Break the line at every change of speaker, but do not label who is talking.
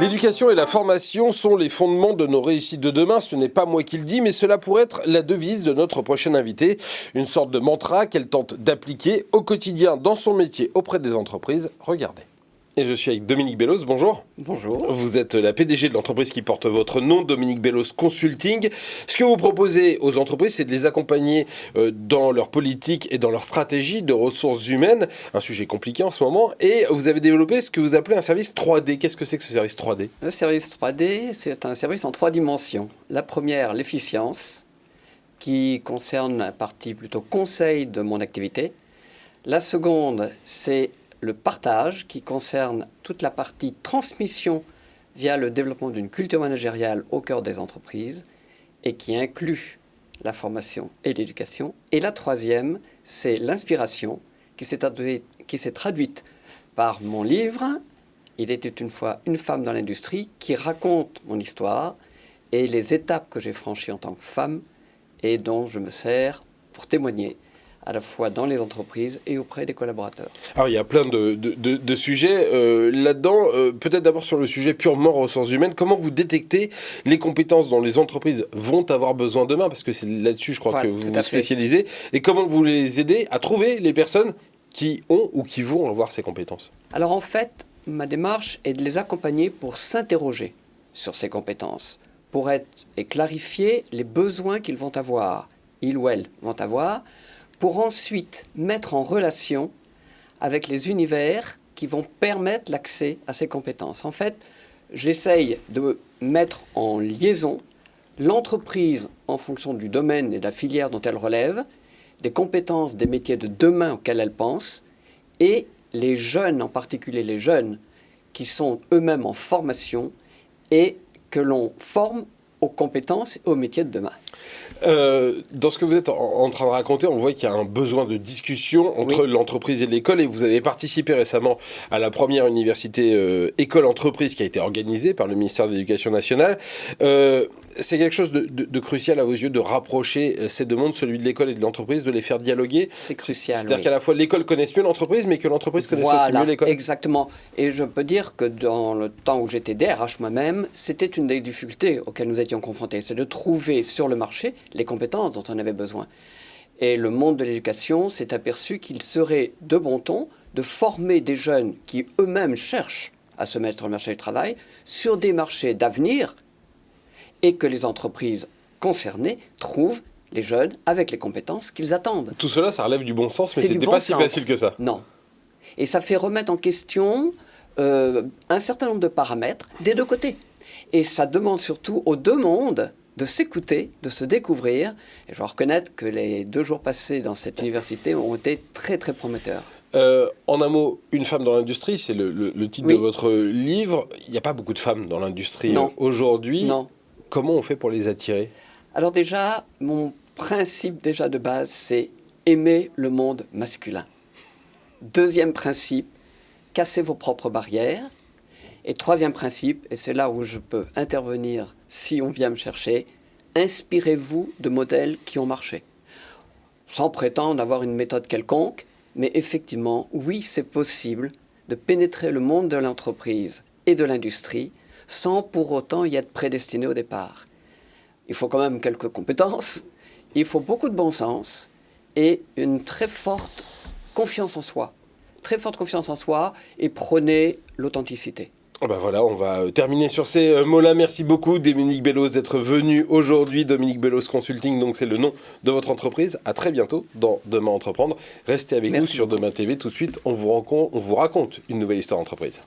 L'éducation et la formation sont les fondements de nos réussites de demain. Ce n'est pas moi qui le dis, mais cela pourrait être la devise de notre prochain invité. Une sorte de mantra qu'elle tente d'appliquer au quotidien dans son métier auprès des entreprises. Regardez. Et je suis avec Dominique Bellos, bonjour.
Bonjour.
Vous êtes la PDG de l'entreprise qui porte votre nom, Dominique Bellos Consulting. Ce que vous proposez aux entreprises, c'est de les accompagner dans leur politique et dans leur stratégie de ressources humaines, un sujet compliqué en ce moment, et vous avez développé ce que vous appelez un service 3D. Qu'est-ce que c'est que ce service 3D ?
Le service 3D, c'est un service en 3 dimensions. La première, l'efficience, qui concerne la partie plutôt conseil de mon activité. La seconde, c'est le partage, qui concerne toute la partie transmission via le développement d'une culture managériale au cœur des entreprises et qui inclut la formation et l'éducation. Et la troisième, c'est l'inspiration, qui s'est traduite par mon livre « Il était une fois une femme dans l'industrie » qui raconte mon histoire et les étapes que j'ai franchies en tant que femme et dont je me sers pour témoigner à la fois dans les entreprises et auprès des collaborateurs.
Alors il y a plein de sujets là-dedans. Peut-être d'abord sur le sujet purement ressources humaines. Comment vous détectez les compétences dont les entreprises vont avoir besoin demain ? Parce que c'est là-dessus, je crois, que vous vous spécialisez. Et comment vous les aidez à trouver les personnes qui ont ou qui vont avoir ces compétences ?
Alors en fait, ma démarche est de les accompagner pour s'interroger sur ces compétences, pour clarifier les besoins qu'ils vont avoir, ils ou elles vont avoir, pour ensuite mettre en relation avec les univers qui vont permettre l'accès à ces compétences. En fait, j'essaye de mettre en liaison l'entreprise en fonction du domaine et de la filière dont elle relève, des compétences, des métiers de demain auxquels elle pense, et les jeunes, en particulier les jeunes qui sont eux-mêmes en formation et que l'on forme aux compétences et aux métiers de demain.
Dans ce que vous êtes en train de raconter, on voit qu'il y a un besoin de discussion entre l'entreprise et l'école, et vous avez participé récemment à la première université école-entreprise qui a été organisée par le ministère de l'Éducation nationale. C'est quelque chose de crucial à vos yeux de rapprocher ces deux mondes, celui de l'école et de l'entreprise, de les faire dialoguer.
C'est crucial.
C'est-à-dire qu'à la fois l'école connaisse mieux l'entreprise, mais que l'entreprise connaisse aussi mieux l'école.
Exactement. Et je peux dire que dans le temps où j'étais DRH moi-même, c'était une des difficultés auxquelles nous étions confrontés, c'est de trouver sur le marché les compétences dont on avait besoin. Et le monde de l'éducation s'est aperçu qu'il serait de bon ton de former des jeunes qui eux-mêmes cherchent à se mettre sur le marché du travail sur des marchés d'avenir et que les entreprises concernées trouvent les jeunes avec les compétences qu'ils attendent.
Tout cela, ça relève du bon sens, mais c'était pas si facile que ça.
Non. Et ça fait remettre en question un certain nombre de paramètres des deux côtés. Et ça demande surtout aux deux mondes de s'écouter, de se découvrir. Et je dois reconnaître que les 2 jours passés dans cette université ont été très, très prometteurs.
En un mot, une femme dans l'industrie, c'est le titre de votre livre. Il n'y a pas beaucoup de femmes dans l'industrie aujourd'hui.
Non.
Comment on fait pour les attirer ?
Alors déjà, mon principe déjà de base, c'est aimer le monde masculin. Deuxième principe, cassez vos propres barrières. Et troisième principe, et c'est là où je peux intervenir si on vient me chercher, inspirez-vous de modèles qui ont marché. Sans prétendre avoir une méthode quelconque, mais effectivement, oui, c'est possible de pénétrer le monde de l'entreprise et de l'industrie sans pour autant y être prédestiné au départ. Il faut quand même quelques compétences, il faut beaucoup de bon sens et une très forte confiance en soi. Très forte confiance en soi et prôner l'authenticité.
Ben voilà, on va terminer sur ces mots-là. Merci beaucoup, Dominique Bellos, d'être venu aujourd'hui. Dominique Bellos Consulting, donc c'est le nom de votre entreprise. À très bientôt dans Demain Entreprendre. Restez avec nous sur Demain TV. Tout de suite, on vous raconte une nouvelle histoire d'entreprise.